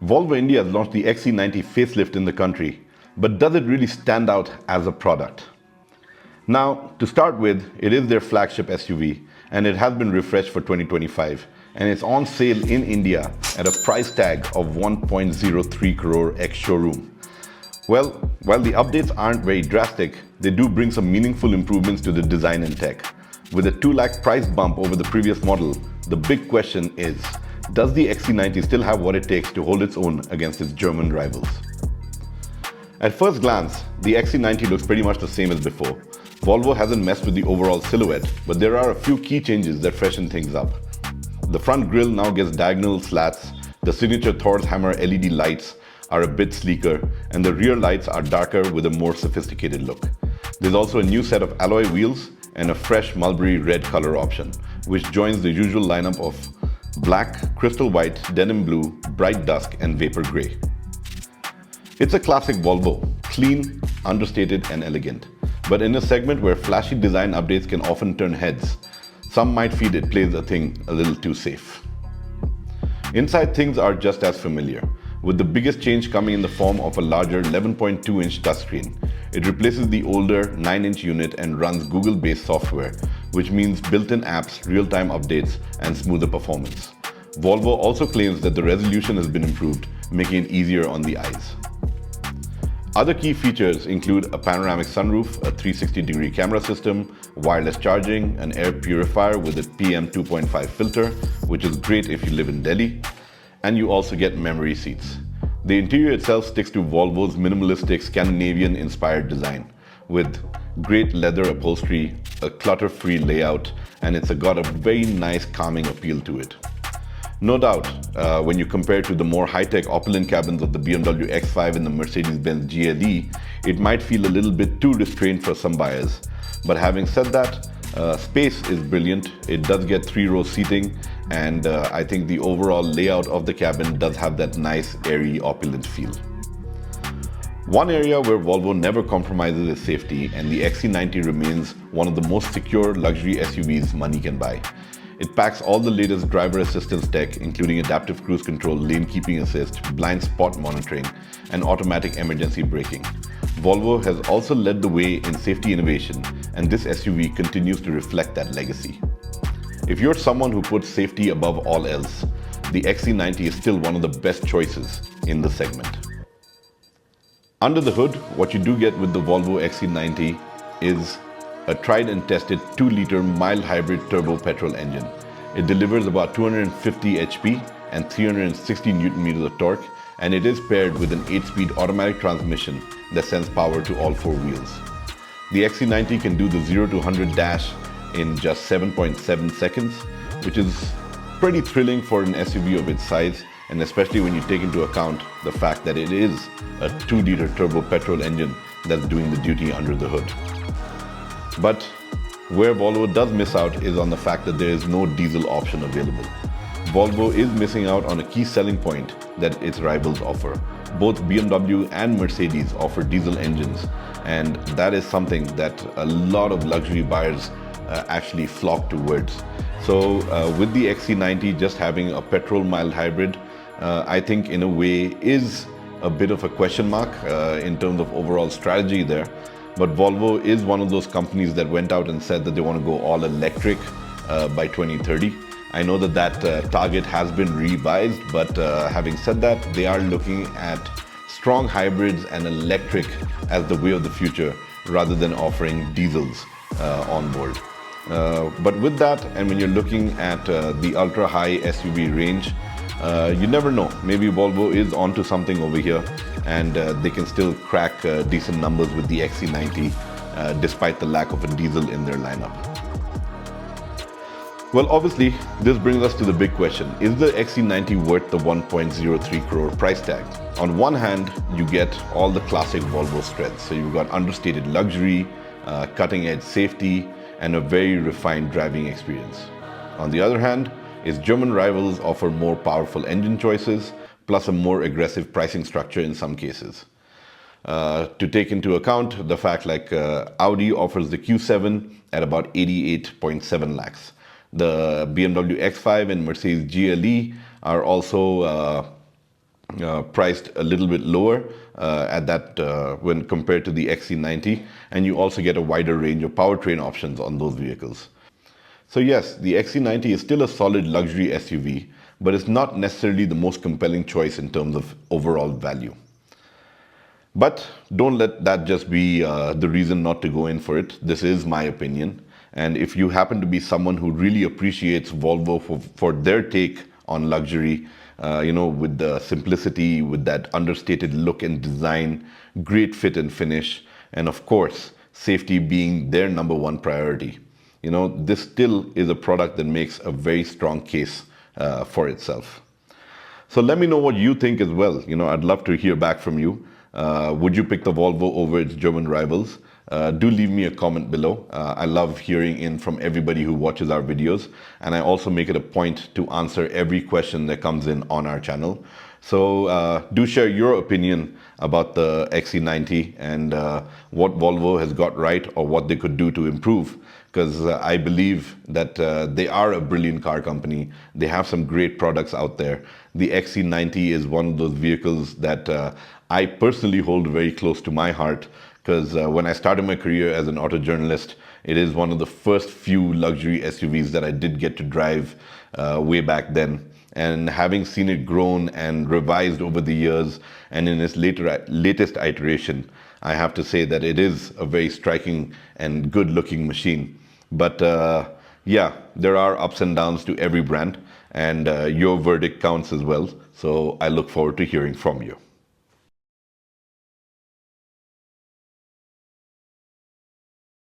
Volvo India has launched the XC90 Facelift in the country, but does it really stand out as a product? Now, to start with, it is their flagship SUV and it has been refreshed for 2025 and it's on sale in India at a price tag of 1.03 crore ex-showroom. Well, while the updates aren't very drastic, they do bring some meaningful improvements to the design and tech. With a 2 lakh price bump over the previous model, the big question is, does the XC90 still have what it takes to hold its own against its German rivals? At first glance, the XC90 looks pretty much the same as before. Volvo hasn't messed with the overall silhouette, but there are a few key changes that freshen things up. The front grille now gets diagonal slats, the signature Thor's hammer LED lights are a bit sleeker, and the rear lights are darker with a more sophisticated look. There's also a new set of alloy wheels and a fresh mulberry red color option, which joins the usual lineup of black, crystal white, denim blue, bright dusk, and vapor gray. It's a classic Volvo, clean, understated, and elegant. But in a segment where flashy design updates can often turn heads, some might feel it plays a thing a little too safe. Inside, things are just as familiar, with the biggest change coming in the form of a larger 11.2-inch touchscreen. It replaces the older 9-inch unit and runs Google-based software, which means built-in apps, real-time updates, and smoother performance. Volvo also claims that the resolution has been improved, making it easier on the eyes. Other key features include a panoramic sunroof, a 360-degree camera system, wireless charging, an air purifier with a PM 2.5 filter, which is great if you live in Delhi, and you also get memory seats. The interior itself sticks to Volvo's minimalistic Scandinavian-inspired design, with great leather upholstery, a clutter-free layout, and it's got a very nice calming appeal to it. No doubt, when you compare to the more high-tech opulent cabins of the BMW X5 and the Mercedes GLE, it might feel a little bit too restrained for some buyers. But having said that, space is brilliant. It does get 3-row seating, and I think the overall layout of the cabin does have that nice, airy, opulent feel. One area where Volvo never compromises is safety, and the XC90 remains one of the most secure luxury SUVs money can buy. It packs all the latest driver assistance tech, including adaptive cruise control, lane keeping assist, blind spot monitoring, and automatic emergency braking. Volvo has also led the way in safety innovation, and this SUV continues to reflect that legacy. If you're someone who puts safety above all else, the XC90 is still one of the best choices in the segment. Under the hood, what you do get with the Volvo XC90 is a tried and tested 2-liter mild hybrid turbo petrol engine. It delivers about 250 HP and 360 Nm of torque, and it is paired with an 8-speed automatic transmission that sends power to all 4 wheels. The XC90 can do the 0 to 100 dash in just 7.7 seconds, which is pretty thrilling for an SUV of its size, and especially when you take into account the fact that it is a 2-liter turbo petrol engine that's doing the duty under the hood. But where Volvo does miss out is on the fact that there is no diesel option available. Volvo is missing out on a key selling point that its rivals offer. Both BMW and Mercedes offer diesel engines, and that is something that a lot of luxury buyers actually flock towards. So with the XC90 just having a petrol mild hybrid, I think in a way is a bit of a question mark in terms of overall strategy there. But Volvo is one of those companies that went out and said that they want to go all electric by 2030. I know that that target has been revised, but having said that, they are looking at strong hybrids and electric as the way of the future rather than offering diesels on board. But with that, and when you're looking at the ultra-high SUV range, you never know. Maybe Volvo is onto something over here, and they can still crack decent numbers with the XC90 despite the lack of a diesel in their lineup. Well, obviously, this brings us to the big question. Is the XC90 worth the 1.03 crore price tag? On one hand, you get all the classic Volvo strengths. So you've got understated luxury, cutting-edge safety, and a very refined driving experience. On the other hand, its German rivals offer more powerful engine choices, plus a more aggressive pricing structure in some cases. To take into account the fact like Audi offers the Q7 at about 88.7 lakhs. The BMW X5 and Mercedes GLE are also priced a little bit lower at that when compared to the XC90, and you also get a wider range of powertrain options on those vehicles. So yes, the XC90 is still a solid luxury SUV, but it's not necessarily the most compelling choice in terms of overall value. But don't let that just be the reason not to go in for it. This is my opinion. And if you happen to be someone who really appreciates Volvo for their take on luxury, with the simplicity, with that understated look and design, great fit and finish, and of course, safety being their number one priority, this still is a product that makes a very strong case for itself. So let me know what you think as well. I'd love to hear back from you. Would you pick the Volvo over its German rivals? Do leave me a comment below. I love hearing in from everybody who watches our videos, and I also make it a point to answer every question that comes in on our channel. So do share your opinion about the XC90 and what Volvo has got right or what they could do to improve, because I believe that they are a brilliant car company. They have some great products out there. The XC90 is one of those vehicles that I personally hold very close to my heart, because when I started my career as an auto journalist, it is one of the first few luxury SUVs that I did get to drive way back then. And having seen it grown and revised over the years and in its latest iteration, I have to say that it is a very striking and good looking machine. But yeah, there are ups and downs to every brand, and your verdict counts as well. So I look forward to hearing from you.